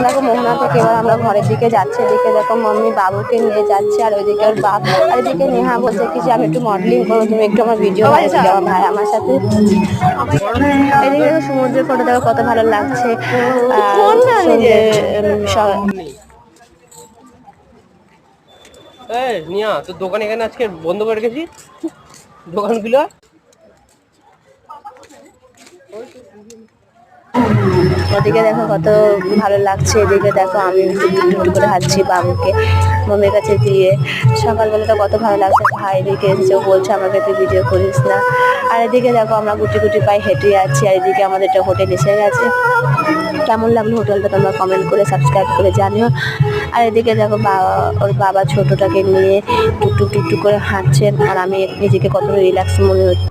দেখো মোহনা থেকে এবার আমরা ঘরের দিকে যাচ্ছি। এদিকে দেখো মাম্মি বাবুকে নিয়ে যাচ্ছে, আর ওইদিকে ওর বাপ, আর এদিকে নেহা বলছে কি যে আমি একটু মডেলিং করবো, তুমি একটু আমার ভিডিও বানিয়ে দিও আমার ভাই আমার সাথে। এদিকে দেখো সমুদ্রের ফটো দেখো কত ভালো লাগছে। নিয়া তোর দোকান এখানে আজকে বন্ধ করে রেখেছি দোকানগুলো। ওদিকে দেখো কত ভালো লাগছে। এদিকে দেখো আমি একটু করে হাঁটছি বাবুকে মম্মির কাছে দিয়ে। সকালবেলাটা কত ভালো লাগছে। ভাই এদিকে এসেছে, বলছে আমাকে তুই ভিডিও করিস না। আর এদিকে দেখো আমরা গুটি গুটি পায়ে হেঁটে যাচ্ছি। আর এদিকে আমাদের একটা হোটেল এসে গেছে। কেমন লাগলো হোটেলটা তোমরা কমেন্ট করে সাবস্ক্রাইব করে জানিও। আর এদিকে দেখো ওর বাবা ছোটটাকে নিয়ে টুকটুক টুকটুক করে হাঁটছেন, আর আমি নিজেকে কত রিল্যাক্স মনে হচ্ছে।